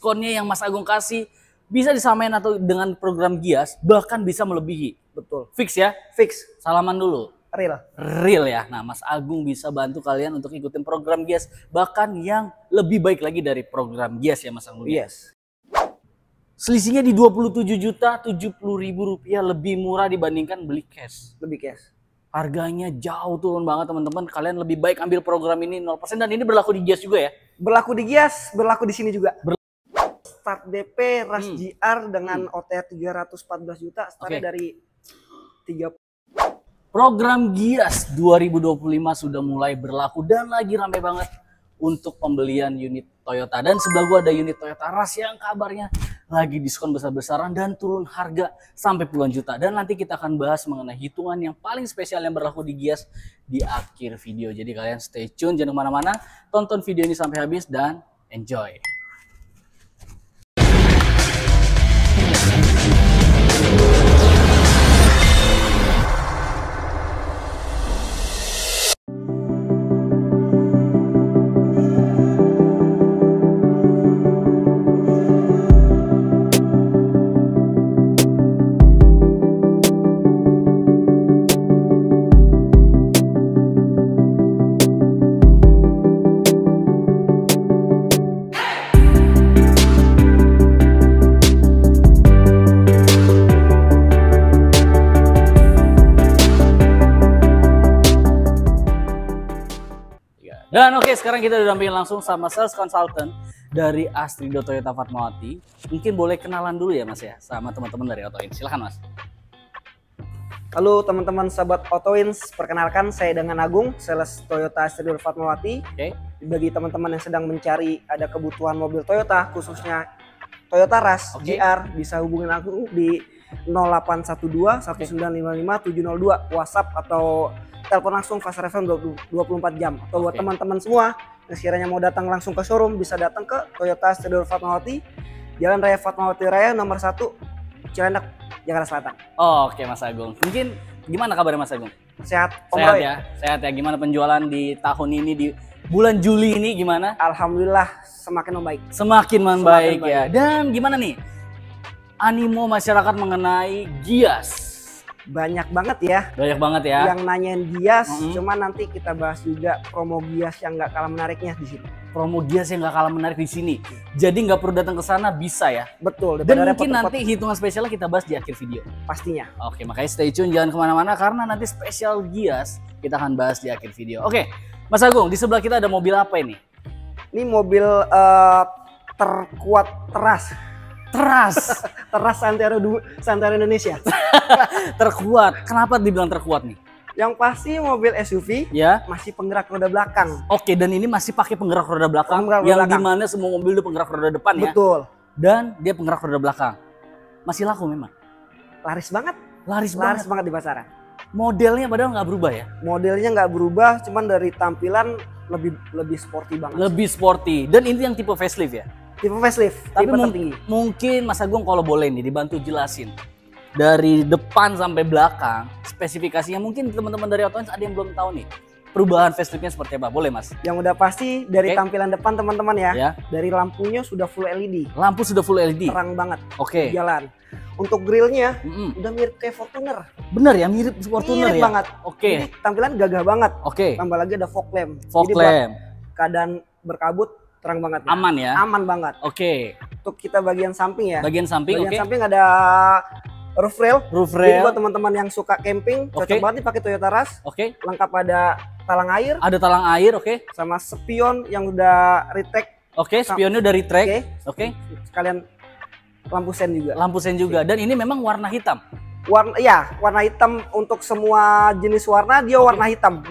diskonnya yang Mas Agung kasih bisa disamain atau dengan program Gias, bahkan bisa melebihi. Betul. Fix ya? Fix. Salaman dulu. Real. Real ya. Nah, Mas Agung bisa bantu kalian untuk ikutin program Gias, bahkan yang lebih baik lagi dari program Gias ya Mas Agung. Yes. Selisihnya di 27.070.000 rupiah, lebih murah dibandingkan beli cash. Lebih cash. Harganya jauh turun banget teman-teman. Kalian lebih baik ambil program ini 0%, dan ini berlaku di Gias juga ya? Berlaku di Gias, berlaku di sini juga. Start DP Rush GR dengan OTR 314 juta, startnya dari 30. Program Gias 2025 sudah mulai berlaku dan lagi ramai banget untuk pembelian unit Toyota. Dan sebelah gua ada unit Toyota Rush yang kabarnya lagi diskon besar-besaran dan turun harga sampai puluhan juta. Dan nanti kita akan bahas mengenai hitungan yang paling spesial yang berlaku di Gias di akhir video. Jadi kalian stay tune, jangan kemana-mana, tonton video ini sampai habis dan enjoy. Dan oke, sekarang kita didampingin langsung sama sales consultant dari Astrido Toyota Fatmawati. Mungkin boleh kenalan dulu ya Mas ya, sama teman-teman dari Autoins. Silahkan Mas. Halo teman-teman sahabat Autoins, perkenalkan saya dengan Agung, sales Toyota Astrido Fatmawati. Oke. Bagi teman-teman yang sedang mencari ada kebutuhan mobil Toyota, khususnya Toyota Rush GR, bisa hubungin aku di 0812 1955 702, WhatsApp atau telepon langsung fast FM 24 jam. Atau buat teman-teman semua yang sekiranya mau datang langsung ke showroom, bisa datang ke Toyota Astrido Fatmawati, Jalan Raya Fatmawati Raya nomor 1, Cilandak, Jakarta Selatan. Oke Mas Agung, mungkin gimana kabarnya Mas Agung? Sehat, sehat ya, sehat ya. Gimana penjualan di tahun ini, di bulan Juli ini gimana? Alhamdulillah semakin membaik. Semakin membaik ya. Dan gimana nih animo masyarakat mengenai Gias? Banyak banget ya. Banyak banget ya. Yang nanyain Gias, cuman nanti kita bahas juga promo Gias yang nggak kalah menariknya di sini. Promo Gias yang nggak kalah menarik di sini. Jadi nggak perlu datang ke sana, bisa ya. Betul. Dan mungkin nanti hitungan spesialnya kita bahas di akhir video. Pastinya. Oke, makanya stay tune, jangan kemana-mana karena nanti spesial Gias kita akan bahas di akhir video. Oke, Mas Agung, di sebelah kita ada mobil apa ini? Ini mobil terkuat teras. Teras Santero Indonesia. Terkuat. Kenapa dibilang terkuat nih? Yang pasti mobil SUV ya, masih penggerak roda belakang. Oke, dan ini masih pakai penggerak roda belakang, dimana semua mobil itu penggerak roda depan ya. Betul. Dan dia penggerak roda belakang. Masih laku memang. Laris banget. Laris banget di pasaran. Modelnya padahal nggak berubah ya? Modelnya nggak berubah, cuman dari tampilan lebih sporty banget. Lebih sporty. Dan ini yang tipe facelift ya? Tipe facelift. Tapi mungkin Mas Agung kalau boleh nih dibantu jelasin dari depan sampai belakang spesifikasinya, mungkin teman-teman dari Autoins ada yang belum tahu nih perubahan faceliftnya seperti apa, boleh Mas? Yang udah pasti dari tampilan depan teman-teman ya, dari lampunya sudah full LED. Lampu sudah full LED, terang banget. Oke. Jalan. Untuk grillnya udah mirip kayak Fortuner. Bener ya, mirip Fortuner ya? Banget. Oke. Jadi tampilan gagah banget. Oke. Tambah lagi ada fog lamp. Fog Jadi lamp. Buat keadaan berkabut terang banget. Aman ya? Aman banget. Oke. Untuk kita bagian samping ya. Bagian samping, bagian samping ada roof rail. Jadi buat teman-teman yang suka camping, cocok banget nih pakai Toyota Rush. Oke. Lengkap ada talang air. Ada talang air, oke. Sama spion yang udah retract. Oke, spionnya udah retract. Oke. Sekalian lampu sen juga. Lampu sen juga. Dan ini memang warna hitam. Warna hitam untuk semua jenis warna, dia warna hitam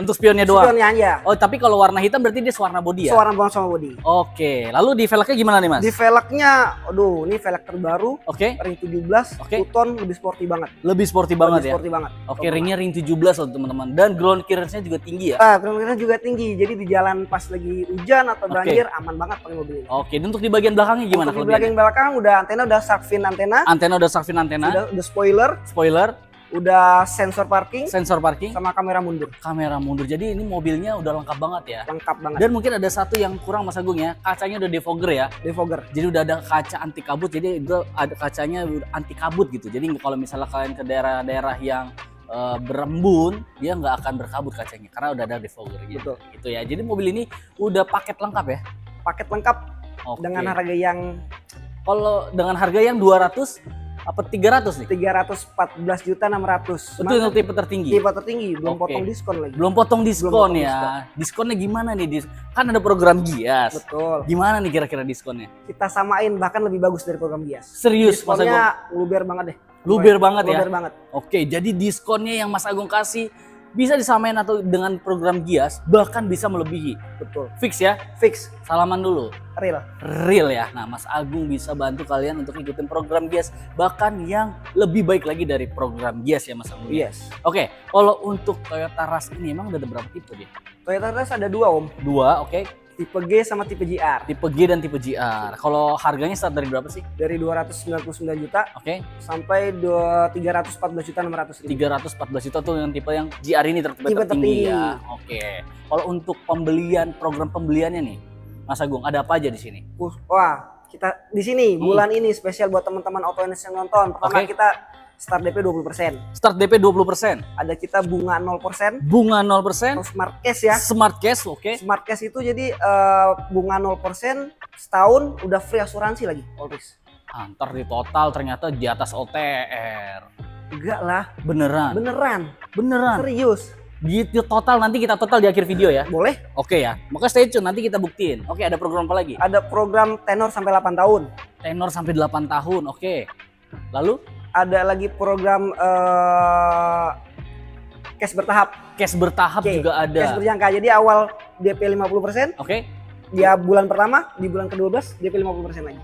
untuk spionnya doang. Spionnya aja. Oh, tapi kalau warna hitam berarti dia warna bodi ya? Warna sama bodi. Oke. Lalu di velgnya gimana nih, Mas? Di velgnya, aduh, ini velg terbaru. Oke. Ring 17, Tuton, lebih sporty banget. Lebih sporty banget ya? Sporty banget. Oke, ringnya ring 17 loh teman-teman. Dan ground clearance-nya juga tinggi ya? Ground clearance juga tinggi. Jadi di jalan pas lagi hujan atau banjir aman banget pakai mobil ini. Oke, dan untuk di bagian belakangnya gimana? Untuk di bagian belakang udah antena, udah shark fin antena. Antena udah shark fin antena. Udah spoiler. Spoiler. Udah sensor parking, sama kamera mundur. Kamera mundur. Jadi ini mobilnya udah lengkap banget ya. Lengkap banget. Dan mungkin ada satu yang kurang Mas Agung ya, kacanya udah defogger ya. Defogger. Jadi udah ada kaca anti kabut. Jadi itu ada kacanya anti kabut gitu. Jadi kalau misalnya kalian ke daerah-daerah yang berembun, dia nggak akan berkabut kacanya karena udah ada defogger gitu. Betul. Gitu ya. Jadi mobil ini udah paket lengkap ya. Paket lengkap. Oke. Dengan harga yang, kalau dengan harga yang 200 apa 300 nih? 314.600.000. Itu untuk tipe tertinggi. Tipe tertinggi, belum Oke. potong diskon lagi. Belum potong diskon potong ya. Diskonnya gimana nih? Kan ada program Gias. Betul. Gimana nih kira-kira diskonnya? Kita samain, bahkan lebih bagus dari program Gias. Serius Mas Agung? Diskonnya luber banget deh. Luber banget ya? Luber banget. Oke, jadi diskonnya yang Mas Agung kasih bisa disamain atau dengan program Gias, bahkan bisa melebihi. Betul. Fix ya? Fix. Salaman dulu. Real. Real ya. Nah, Mas Agung bisa bantu kalian untuk ikutin program Gias, bahkan yang lebih baik lagi dari program Gias ya Mas Agung. Yes. Oke, kalau untuk Toyota Rush ini emang udah ada berapa tipe dia? Toyota Rush ada 2 Om. 2, oke. Tipe G sama tipe GR. Tipe G dan tipe GR. Kalau harganya start dari berapa sih? Dari 299 juta Oke. sampai 314.600.000. 314 juta tuh yang tipe yang GR ini tipe Tipe tertinggi tertinggi. ya. Oke. Kalau untuk pembelian, program pembeliannya nih, Mas Agung, ada apa aja di sini? Wah, kita di sini bulan ini spesial buat teman-teman auto yang nonton. Pertama Oke. kita start DP 20%. Start DP 20%. Ada kita bunga 0%. Bunga 0%. Atau smart cash ya. Smart cash, oke. Smart cash itu jadi bunga 0% setahun udah free asuransi lagi. All risk. Antar di total ternyata di atas OTR. Enggak lah. Beneran. Beneran. Serius. Di total nanti kita total di akhir video ya. Boleh. Oke ya. Maka stay tune nanti kita buktiin. Oke, ada program apa lagi? Ada program tenor sampai 8 tahun. Tenor sampai 8 tahun. Oke. Lalu Ada lagi program cash bertahap. cash bertahap Oke, juga ada. Cash berjangka. Jadi awal DP 50%, Oke. dia bulan pertama, di bulan ke-12 DP 50% lagi.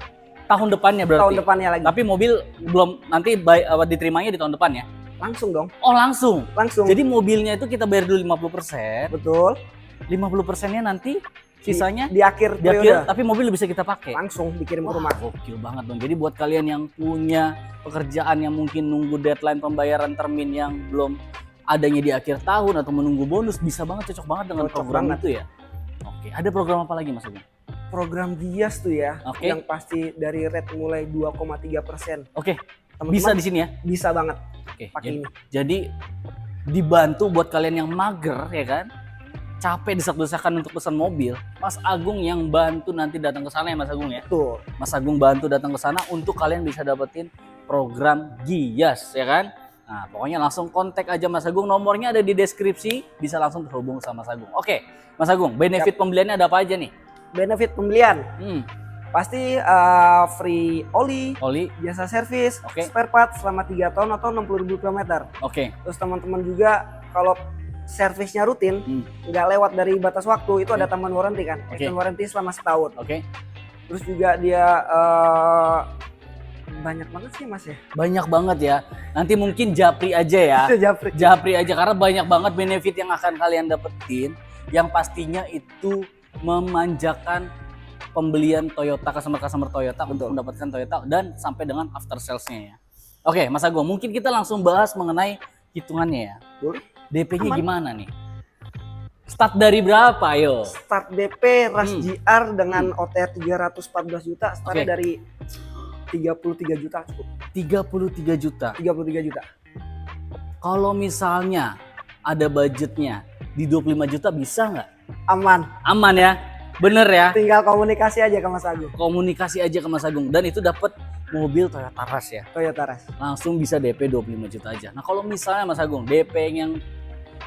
Tahun depannya berarti. Tahun depannya lagi. Tapi mobil belum nanti diterimanya di tahun depan ya. Langsung dong. Oh, langsung. Langsung. Jadi mobilnya itu kita bayar dulu 50%. Betul. 50%-nya nanti sisanya di akhir di periode. akhir, tapi mobil bisa kita pakai. Langsung dikirim ke Wah, rumah. gokil banget dong. Jadi buat kalian yang punya pekerjaan yang mungkin nunggu deadline pembayaran termin yang belum adanya di akhir tahun atau menunggu bonus, bisa banget, cocok banget dengan Cocok program banget. itu ya. Oke, ada program apa lagi Mas Agung? Program Gias tuh ya, Oke. yang pasti dari rate mulai 2,3%. Oke, Teman-teman bisa di sini ya. bisa banget Oke, pakai ini. jadi dibantu buat kalian yang mager ya kan, capek desak-desakan untuk pesan mobil, Mas Agung yang bantu nanti datang ke sana ya Mas Agung ya. Tuh, Mas Agung bantu datang ke sana untuk kalian bisa dapetin program Gias ya kan. Nah, pokoknya langsung kontak aja Mas Agung, nomornya ada di deskripsi, bisa langsung terhubung sama Mas Agung. Oke, Mas Agung, benefit pembeliannya ada apa aja nih? benefit pembelian Hmm, pasti free oli, jasa servis, Oke. spare part selama 3 tahun atau 60.000 km. oke. Terus teman-teman juga kalau servisnya rutin, nggak lewat dari batas waktu, itu ada tambahan warranty kan. Oke. Extend warranty selama setahun. Oke. Terus juga dia banyak banget sih Mas ya. Banyak banget ya. Nanti mungkin japri aja ya. Itu Japri. Japri aja karena banyak banget benefit yang akan kalian dapetin, yang pastinya itu memanjakan pembelian Toyota, customer Toyota untuk mendapatkan Toyota dan sampai dengan after sales-nya ya. Oke, Mas Agung, mungkin kita langsung bahas mengenai hitungannya ya. Boleh. DP-nya Aman. gimana nih? Start dari berapa, ayo? Start DP Rush GR dengan Hmm. OTR 314 juta, startnya Oke. dari 33 juta cukup. 33 juta. 33 juta. Kalau misalnya ada budgetnya di 25 juta bisa nggak? Aman. Aman ya? Bener ya? Tinggal komunikasi aja ke Mas Agung. Komunikasi aja ke Mas Agung dan itu dapat mobil Toyota Rush ya. Toyota Rush. Langsung bisa DP 25 juta aja. Nah, kalau misalnya Mas Agung DP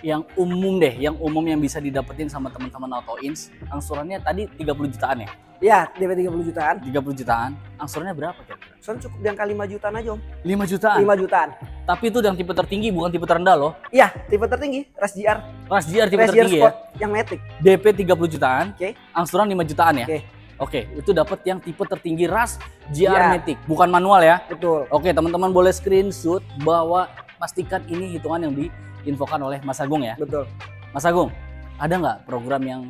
yang umum deh, yang umum yang bisa didapetin sama teman-teman Auto Ins, angsurannya tadi 30 jutaan ya? Ya, DP 30 jutaan. 30 jutaan. Angsurannya berapa kira-kira? Soalnya cukup di angka 5 jutaan aja Om. 5 jutaan. 5 jutaan. Tapi itu yang tipe tertinggi bukan tipe terendah loh. Iya, tipe tertinggi Rush GR. Rush GR tipe Rush GR tertinggi ya. Sport yang Matic. DP 30 jutaan. Oke. Angsuran 5 jutaan ya? Oke. Oke, itu dapat yang tipe tertinggi Rush GR Iya. Matic, bukan manual ya. Betul. Oke, teman-teman boleh screenshot bahwa pastikan ini hitungan yang diinfokan oleh Mas Agung ya. Betul. Mas Agung, ada nggak program yang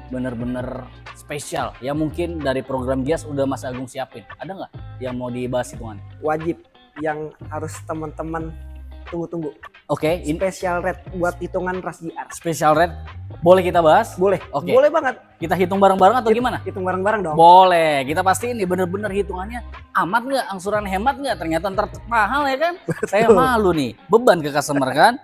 bener-bener spesial yang mungkin dari program Gias udah Mas Agung siapin? Ada nggak yang mau dibahas hitungan? Wajib yang harus teman-teman Tunggu. Oke, ini Special rate buat hitungan ras GR. special rate. Boleh kita bahas? Boleh. Oke. Boleh banget. Kita hitung bareng-bareng atau gimana? Hitung bareng-bareng dong. Boleh. Kita pastiin nih bener-bener hitungannya amat nggak, angsuran hemat nggak? Ternyata ntar mahal ya kan? Saya malu nih, beban ke customer kan?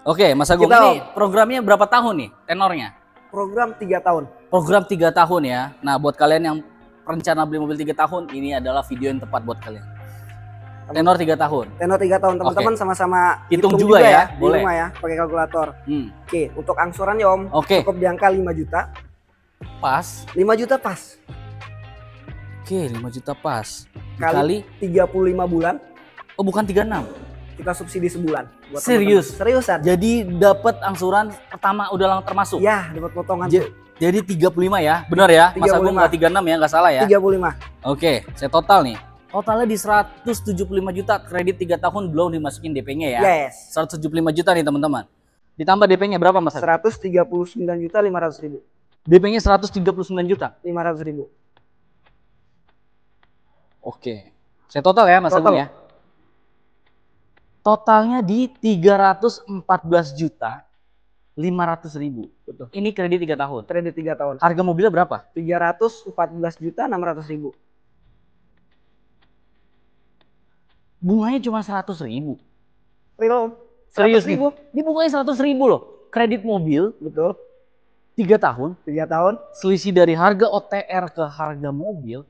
Oke, Mas Agung, ini programnya berapa tahun nih tenornya? Program 3 tahun. Program 3 tahun ya. Nah, buat kalian yang rencana beli mobil 3 tahun, ini adalah video yang tepat buat kalian. Tenor 3 tahun. Tenor 3 tahun, teman-teman sama-sama hitung juga ya, di boleh. rumah ya, pakai kalkulator. Oke, untuk angsurannya Om, Oke. cukup di angka 5 juta. Pas. 5 juta pas. Oke, 5 juta pas. Kali 35 bulan, Oh, bukan 36. kita subsidi sebulan. Buat Serius? teman-teman. Seriusan. Jadi dapat angsuran pertama udah termasuk. Ya, dapat potongan. Jadi 35 ya. Benar ya? Mas 35. Agung nggak 36 ya, nggak salah ya. 35. Oke, saya total nih. Totalnya di 175 juta, kredit 3 tahun belum dimasukin DP-nya ya. Yes. 175 juta nih teman-teman. Ditambah DP-nya berapa Mas? 139 juta 500 ribu. DP-nya 139 juta. 500 ribu. Oke. Saya total ya Mas Agung ya. Totalnya di 314 juta 500 ribu. Betul. Ini kredit 3 tahun. Kredit 3 tahun. Harga mobilnya berapa? 314 juta 600 ribu. Bunganya cuma 100 ribu. Real. Serius 100 nih? Ini bunganya 100 ribu loh. Kredit mobil Betul. 3 tahun. 3 tahun. Selisih dari harga OTR ke harga mobil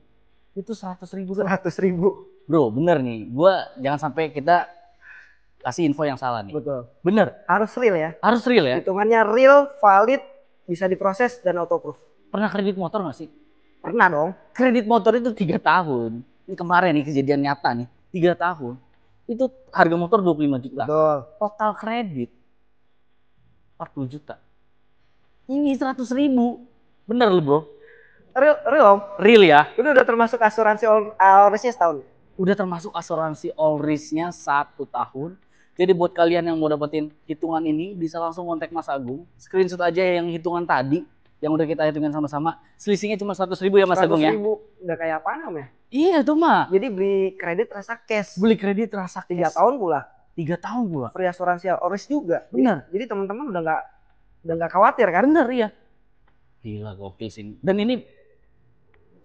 itu 100 ribu. 100 ribu. Bro, bener nih. Gua jangan sampai kita kasih info yang salah nih. Betul. Bener. Harus real ya. Harus real ya. Hitungannya real, valid, bisa diproses dan auto proof. Pernah kredit motor nggak sih? Pernah dong. Kredit motor itu 3 tahun. Ini kemarin nih kejadian nyata nih. 3 tahun. Itu harga motor 25 juta. Betul. Total kredit 40 juta. Ini 100 ribu. Bener lu bro. Real Om. Real ya. Udah termasuk asuransi all risk-nya setahun. Udah termasuk asuransi all risk-nya 1 tahun. Jadi buat kalian yang mau dapetin hitungan ini bisa langsung kontak Mas Agung. Screenshot aja yang hitungan tadi yang udah kita hitungin sama-sama. Selisihnya cuma 100 ribu ya Mas Agung ya. 100 ribu. Udah kayak apa Om ya? Iya itu mah. Jadi beli kredit rasa cash. Beli kredit rasa 3 tahun pula. 3 tahun pula. Free asuransi all risk juga. Bener. Jadi teman-teman udah nggak khawatir kan? Bener iya. Gila gokil sih. Dan ini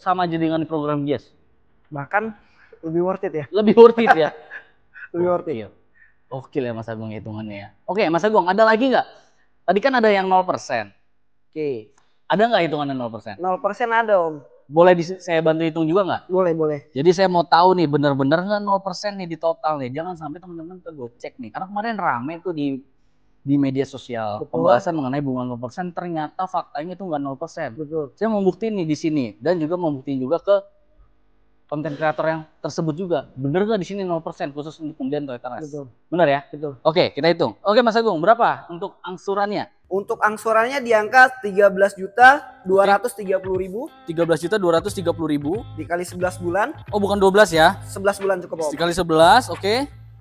sama aja dengan program Yes. Bahkan lebih worth it ya. Lebih worth it ya. Lebih worth it. Oke ya Mas Agung hitungannya ya. Oke Mas Agung ada lagi nggak? Tadi kan ada yang 0%. Oke. Ada nggak hitungannya 0%? 0% ada Om. Boleh saya bantu hitung juga nggak? Boleh. Jadi saya mau tahu nih bener-bener nggak 0% nih di total nih. Jangan sampai teman-teman tergocek nih. Karena kemarin rame tuh di media sosial. Betul. Pembahasan mengenai bunga 0%. Ternyata faktanya itu nggak 0%. Betul. Saya mau buktiin nih di sini. Dan juga mau buktiin juga ke konten kreator yang tersebut juga. Bener nggak di sini 0% khusus untuk pembelian Toyota Rush? Betul. Bener ya? Betul. Oke kita hitung. Oke Mas Agung berapa untuk angsurannya? Untuk angsurannya di angka 13 juta 230 ribu 13 juta 230 ribu. dikali 11 bulan. Oh bukan 12 ya? 11 bulan cukup Om. Dikali 11 oke.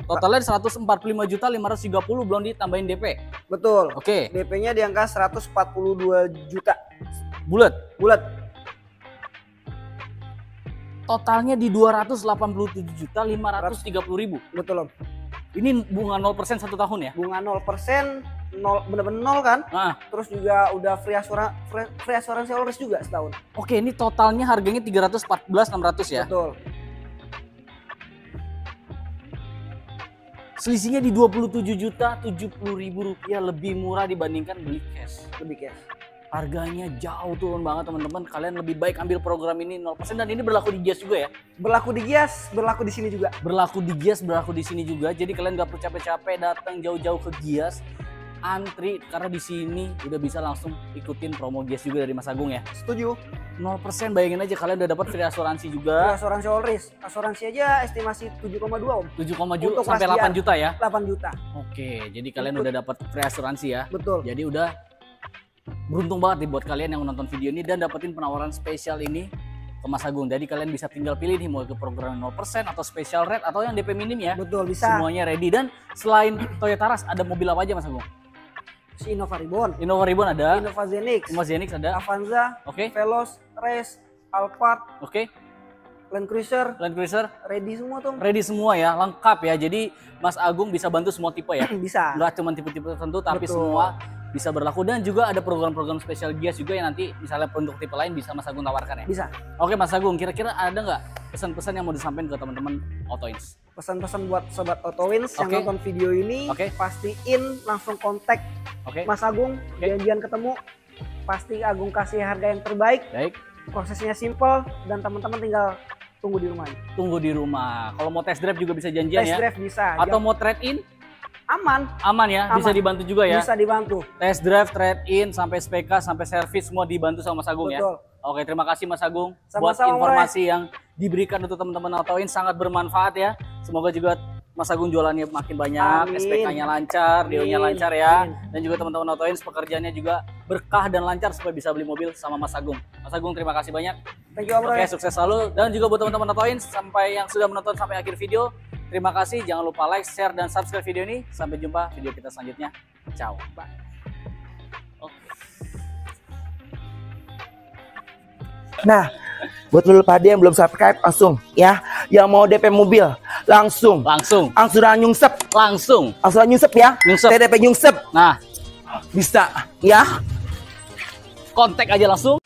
Totalnya 145 juta 530 belum ditambahin DP. Betul. Oke. DP-nya di angka 142 juta. Bulat. Bulat. Totalnya di 287 juta 530 ribu. Betul Om. Ini bunga 0% 1 tahun ya? Bunga 0%, bener-bener nol kan? Nah, Terus juga udah free asuransi all risk juga setahun. oke ini totalnya harganya 314.600 ya? Betul. Selisihnya di 27 juta 70 ribu rupiah lebih murah dibandingkan beli cash. Lebih cash. Harganya jauh turun banget teman-teman. Kalian lebih baik ambil program ini 0% dan ini berlaku di Gias juga ya? Berlaku di Gias, berlaku di sini juga. Berlaku di Gias, berlaku di sini juga. Jadi kalian gak perlu capek-capek datang jauh-jauh ke Gias, antri karena di sini udah bisa langsung ikutin promo Gias juga dari Mas Agung ya. Setuju. 0% bayangin aja kalian udah dapat free asuransi Free juga. asuransi all risk. Asuransi aja estimasi 7,2 Om. 7,2 Untuk sampai Mas 8 Gias. juta ya. 8 juta. Oke, jadi kalian udah dapat free asuransi ya. Betul. Jadi udah beruntung banget nih buat kalian yang menonton video ini dan dapetin penawaran spesial ini ke Mas Agung. Jadi kalian bisa tinggal pilih nih mau ke program 0% atau special rate atau yang DP minim ya. Betul, bisa. Semuanya ready. Dan selain Toyota Rush ada mobil apa aja Mas Agung? Si Innova Reborn, Innova Reborn ada, Innova Zenix, Innova Zenix ada. Avanza, Oke. Veloz, Race, Alphard, Oke. Land Cruiser, Land Cruiser ready semua tuh. ready semua ya, lengkap ya. Jadi Mas Agung bisa bantu semua tipe ya. Bisa. Nggak cuma tipe-tipe tertentu, tapi Betul. semua bisa berlaku. Dan juga ada program-program spesial Gias juga yang nanti misalnya untuk tipe lain bisa Mas Agung tawarkan ya. Bisa. Oke Mas Agung, kira-kira ada nggak pesan-pesan yang mau disampaikan ke teman-teman Autoins? Pesan-pesan buat sobat Autoins yang Oke. nonton video ini, Oke. pastiin langsung kontak Oke, Mas Agung, janjian ketemu. Pasti Agung kasih harga yang terbaik. baik. Prosesnya simple dan teman-teman tinggal tunggu di rumah aja. Tunggu di rumah. Kalau mau test drive juga bisa janjian Test ya. drive bisa. Atau mau trade in, aman, aman ya, bisa Aman. dibantu juga ya. bisa dibantu. Test drive, trade in, sampai SPK, sampai servis semua dibantu sama Mas Agung ya. Betul. Oke, terima kasih Mas Agung buat Sama-sama, informasi yang diberikan untuk teman-teman Autoins, sangat bermanfaat ya. Semoga juga Mas Agung jualannya makin banyak, Amin. SPK-nya lancar, DO-nya Amin. lancar ya. Amin. Dan juga teman-teman Autoins pekerjaannya juga berkah dan lancar supaya bisa beli mobil sama Mas Agung. Mas Agung terima kasih banyak. Thank you Om Oke, Roy. sukses selalu. Dan juga buat teman-teman Autoins sampai yang sudah menonton sampai akhir video, terima kasih. Jangan lupa like, share, dan subscribe video ini. Sampai jumpa video kita selanjutnya. Ciao. Bye. Nah, buat lu pada yang belum subscribe langsung ya. Yang mau DP mobil langsung Langsung. angsuran nyungsep, Langsung. angsuran nyungsep ya. Nyungsep. TDP nyungsep Nah, bisa ya. kontak aja langsung.